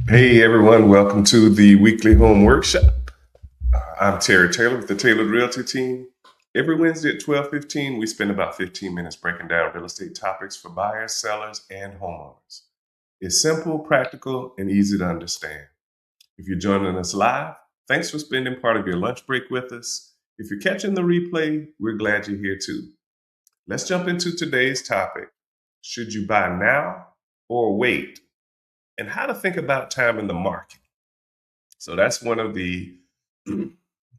Hey everyone, welcome to the weekly home workshop. I'm Terry Taylor with the Tailored Realty team. Every Wednesday at 12:15, we spend about 15 minutes breaking down real estate topics for buyers, sellers, and homeowners. It's simple, practical, and easy to understand. If you're joining us live, thanks for spending part of your lunch break with us. If you're catching the replay, we're glad you're here too. Let's jump into today's topic. Should you buy now or wait? And how to think about time in the market. So that's one of the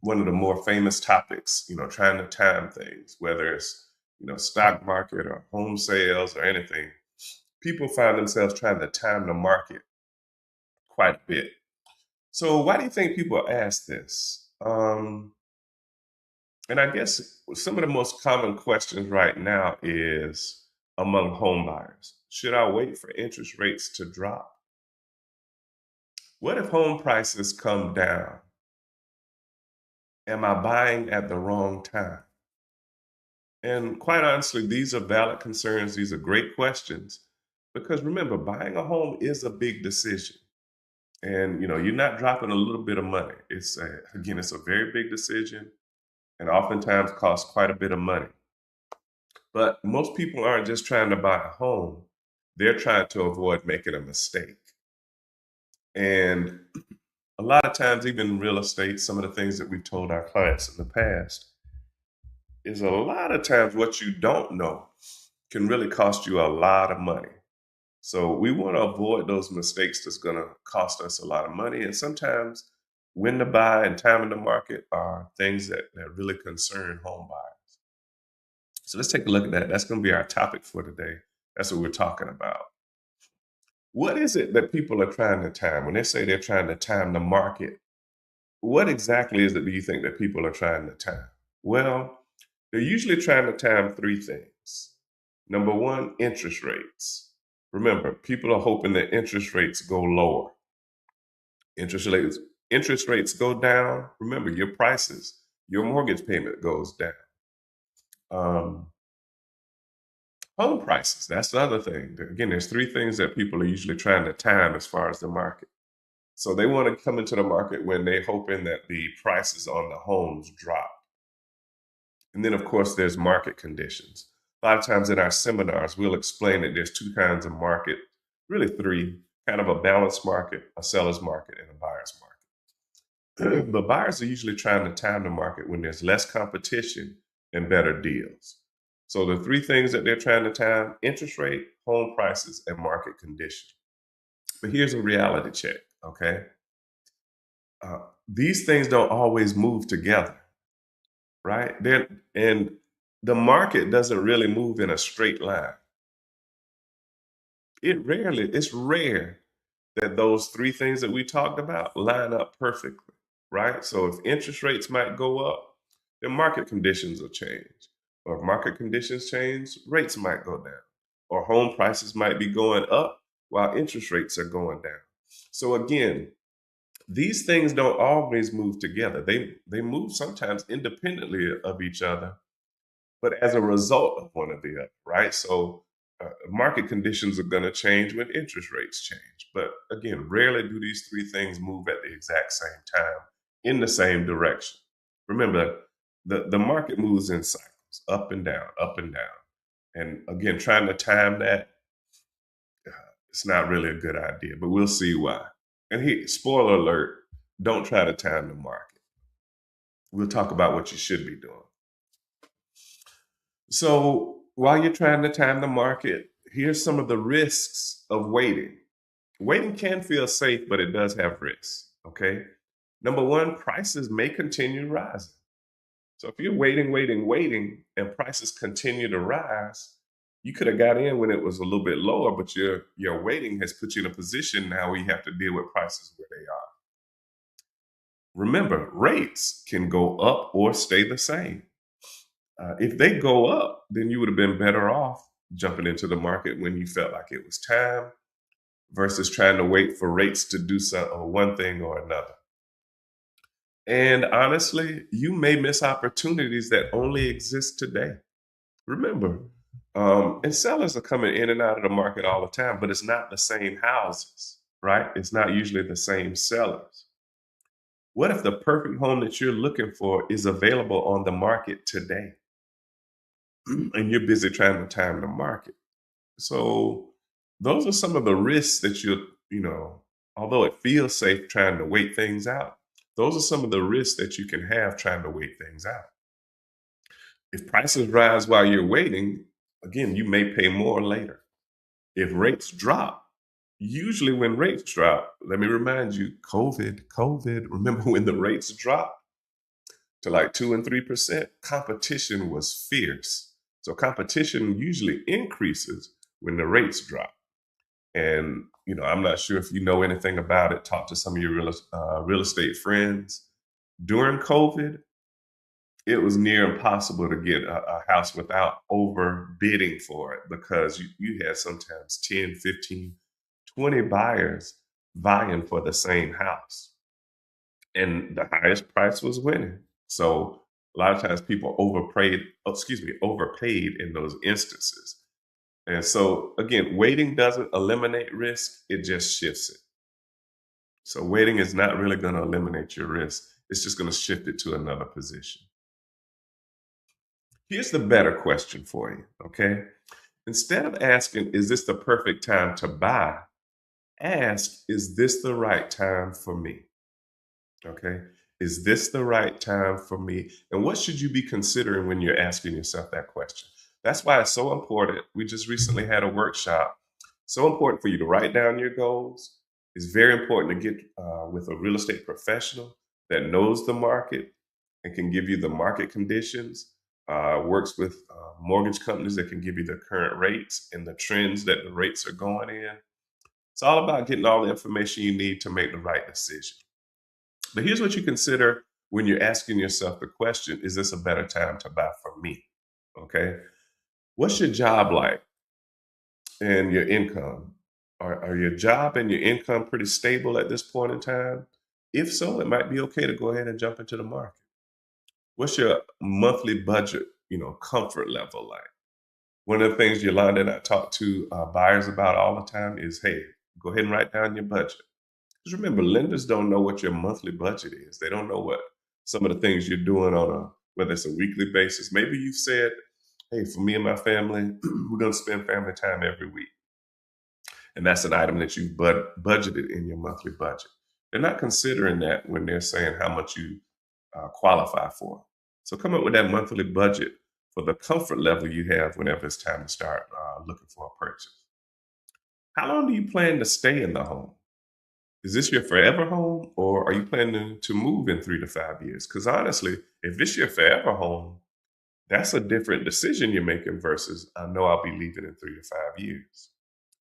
more famous topics, trying to time things, whether it's, stock market or home sales or anything. People find themselves trying to time the market quite a bit. So why do you think people ask this? And I guess some of the most common questions right now is among home buyers. Should I wait for interest rates to drop? What if home prices come down? Am I buying at the wrong time? And quite honestly, these are valid concerns. These are great questions because remember, buying a home is a big decision. And you're not dropping a little bit of money. It's a very big decision and oftentimes costs quite a bit of money. But most people aren't just trying to buy a home, they're trying to avoid making a mistake. And a lot of times, even in real estate, some of the things that we've told our clients in the past is a lot of times what you don't know can really cost you a lot of money. So we want to avoid those mistakes that's going to cost us a lot of money. And sometimes when to buy and time in the market are things that really concern home buyers. So let's take a look at that. That's going to be our topic for today. That's what we're talking about. What is it that people are trying to time? When they say they're trying to time the market, what exactly is it do you think that people are trying to time? Well, they're usually trying to time three things. Number one, interest rates. Remember, people are hoping that interest rates go lower. Interest rates, interest rates go down. Remember, your mortgage payment goes down. Um, Home prices, that's the other thing. Again, there's three things that people are usually trying to time as far as the market. So they want to come into the market when they're hoping that the prices on the homes drop. And then, of course, there's market conditions. A lot of times in our seminars, we'll explain that there's two kinds of market, really three, kind of a balanced market, a seller's market, and a buyer's market. But buyers are usually trying to time the market when there's less competition and better deals. So the three things that they're trying to time: interest rate, home prices, and market condition. But here's a reality check, okay? Uh, these things don't always move together, right? And the market doesn't really move in a straight line. It's rare that those three things that we talked about line up perfectly, right? So if interest rates might go up, then market conditions will change. Or if market conditions change, rates might go down. Or home prices might be going up while interest rates are going down. So again, these things don't always move together. They move sometimes independently of each other, but as a result of one or the other, right? So market conditions are going to change when interest rates change. But again, rarely do these three things move at the exact same time in the same direction. Remember, the market moves in cycles, up and down, up and down. And again, trying to time that, it's not really a good idea, but we'll see why. And here, spoiler alert, don't try to time the market. We'll talk about what you should be doing. So while you're trying to time the market, here's some of the risks of waiting. Waiting can feel safe, but it does have risks. Okay. Number one, prices may continue rising. So if you're waiting, and prices continue to rise, you could have got in when it was a little bit lower, but your waiting has put you in a position now where you have to deal with prices where they are. Remember, rates can go up or stay the same. If they go up, then you would have been better off jumping into the market when you felt like it was time versus trying to wait for rates to do something or one thing or another. And honestly, you may miss opportunities that only exist today. Remember, and sellers are coming in and out of the market all the time, but it's not the same houses. right? It's not usually the same sellers. What if the perfect home that you're looking for is available on the market today and you're busy trying to time the market? So those are some of the risks that although it feels safe trying to wait things out, those are some of the risks that you can have trying to wait things out. If prices rise while you're waiting, again, you may pay more later. If rates drop, usually when rates drop, let me remind you, COVID, remember when the rates dropped to like 2 and 3%, competition was fierce. So competition usually increases when the rates drop. And I'm not sure if you know anything about it. Talk to some of your real estate friends. During COVID, it was near impossible to get a house without overbidding for it because you had sometimes 10, 15, 20 buyers vying for the same house. And the highest price was winning. So a lot of times people overpaid in those instances. And so again, waiting doesn't eliminate risk, it just shifts it. So waiting is not really going to eliminate your risk. It's just going to shift it to another position. Here's the better question for you, okay? Instead of asking, is this the perfect time to buy? Ask, is this the right time for me? Okay. Is this the right time for me? And what should you be considering when you're asking yourself that question? That's why it's so important. We just recently had a workshop. So important for you to write down your goals. It's very important to get with a real estate professional that knows the market and can give you the market conditions. Works with mortgage companies that can give you the current rates and the trends that the rates are going in. It's all about getting all the information you need to make the right decision. But here's what you consider when you're asking yourself the question, is this a better time to buy for me? Okay. What's your job like and your income? Are your job and your income pretty stable at this point in time? If so, it might be okay to go ahead and jump into the market. What's your monthly budget, comfort level like? One of the things Yolanda and I talk to buyers about all the time is, hey, go ahead and write down your budget. Because remember, lenders don't know what your monthly budget is. They don't know what some of the things you're doing whether it's a weekly basis. Maybe you've said, hey, for me and my family, we're going to spend family time every week. And that's an item that you've budgeted in your monthly budget. They're not considering that when they're saying how much you qualify for. So come up with that monthly budget for the comfort level you have whenever it's time to start looking for a purchase. How long do you plan to stay in the home? Is this your forever home or are you planning to move in 3 to 5 years? Because honestly, if this your forever home, that's a different decision you're making versus I know I'll be leaving in 3 to 5 years.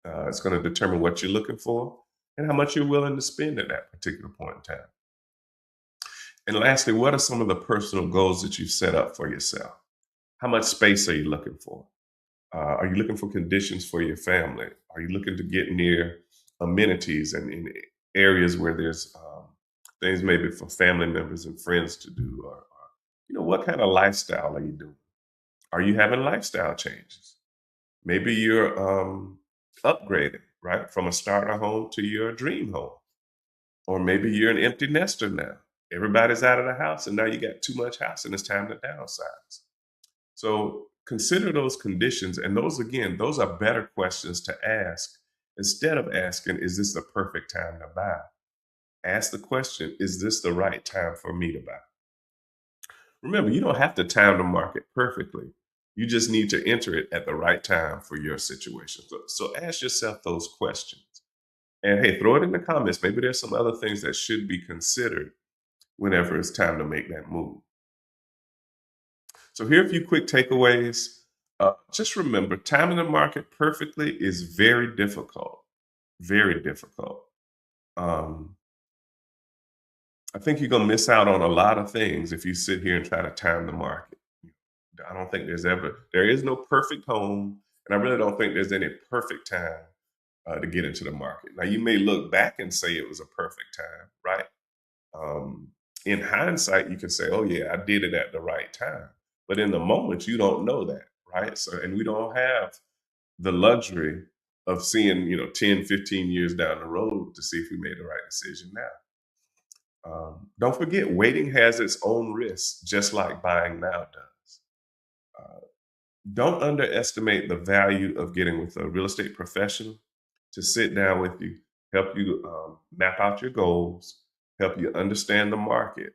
It's going to determine what you're looking for and how much you're willing to spend at that particular point in time. And lastly, what are some of the personal goals that you've set up for yourself? How much space are you looking for? Are you looking for conditions for your family? Are you looking to get near amenities and in areas where there's things maybe for family members and friends to do? Or what kind of lifestyle are you doing? Are you having lifestyle changes? Maybe you're upgrading, right, from a starter home to your dream home. Or maybe you're an empty nester now. Everybody's out of the house and now you got too much house and it's time to downsize. So consider those conditions. And those are better questions to ask instead of asking, is this the perfect time to buy? Ask the question, is this the right time for me to buy? Remember, you don't have to time the market perfectly. You just need to enter it at the right time for your situation. So ask yourself those questions. And hey, throw it in the comments. Maybe there's some other things that should be considered whenever it's time to make that move. So here are a few quick takeaways. Just remember, timing the market perfectly is very difficult. Very difficult. Um, I think you're gonna miss out on a lot of things if you sit here and try to time the market. I don't think there is no perfect home, and I really don't think there's any perfect time to get into the market. Now, you may look back and say it was a perfect time, right? Um, in hindsight, you can say, "Oh yeah, I did it at the right time," but in the moment, you don't know that, right? So, and we don't have the luxury of seeing, 10, 15 years down the road to see if we made the right decision now. Don't forget, waiting has its own risks, just like buying now does. Uh, don't underestimate the value of getting with a real estate professional to sit down with you, help you map out your goals, help you understand the market,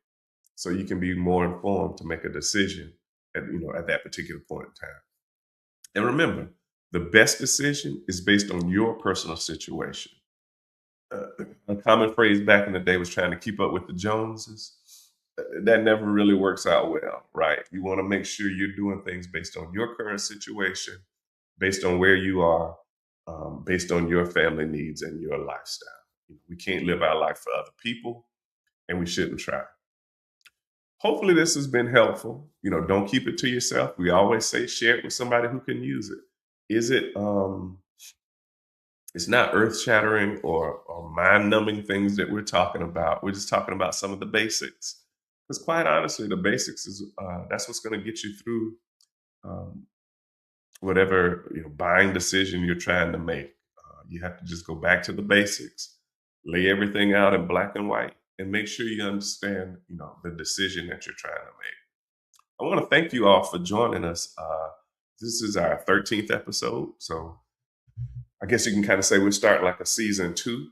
so you can be more informed to make a decision at that particular point in time. And remember, the best decision is based on your personal situation. A common phrase back in the day was trying to keep up with the Joneses. That never really works out well, right? You want to make sure you're doing things based on your current situation, based on where you are, based on your family needs and your lifestyle. We can't live our life for other people, and we shouldn't try. Hopefully, this has been helpful. Don't keep it to yourself. We always say share it with somebody who can use it. Is it? It's not earth shattering or mind numbing things that we're talking about. We're just talking about some of the basics. Because quite honestly, the basics is that's what's going to get you through um, whatever buying decision you're trying to make. You have to just go back to the basics, lay everything out in black and white, and make sure you understand the decision that you're trying to make. I want to thank you all for joining us. This is our 13th episode, so I guess you can kind of say we're starting like a season 2.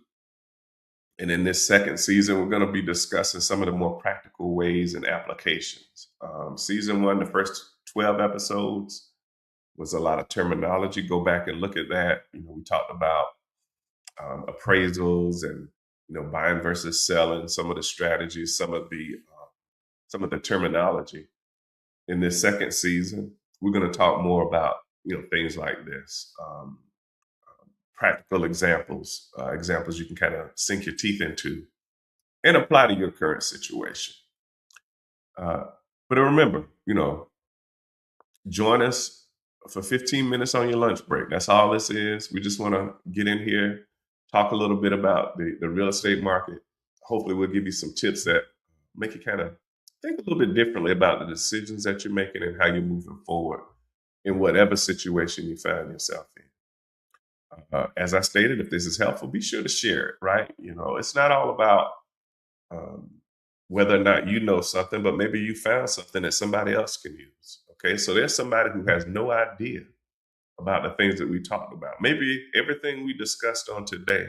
And in this second season, we're going to be discussing some of the more practical ways and applications. Season 1, the first 12 episodes, was a lot of terminology. Go back and look at that. We talked about appraisals and buying versus selling, some of the strategies, some of the terminology. In this second season, we're going to talk more about things like this. Practical examples, examples you can kind of sink your teeth into and apply to your current situation. But remember, join us for 15 minutes on your lunch break. That's all this is. We just want to get in here, talk a little bit about the real estate market. Hopefully, we'll give you some tips that make you kind of think a little bit differently about the decisions that you're making and how you're moving forward in whatever situation you find yourself in. As I stated, if this is helpful, be sure to share it, right? It's not all about um, whether or not you know something, but maybe you found something that somebody else can use. Okay, so there's somebody who has no idea about the things that we talked about. Maybe everything we discussed on today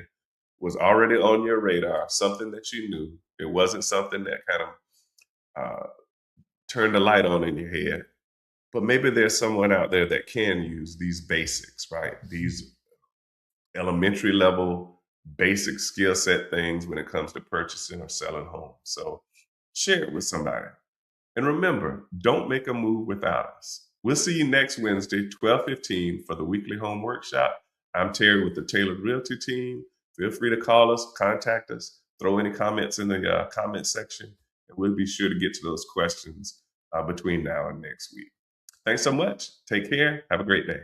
was already on your radar, something that you knew. It wasn't something that kind of turned the light on in your head. But maybe there's someone out there that can use these basics, right? These elementary level, basic skill set things when it comes to purchasing or selling homes. So share it with somebody. And remember, don't make a move without us. We'll see you next Wednesday, 12:15 for the weekly home workshop. I'm Terry with the Tailored Realty team. Feel free to call us, contact us, throw any comments in the comment section, and we'll be sure to get to those questions between now and next week. Thanks so much. Take care. Have a great day.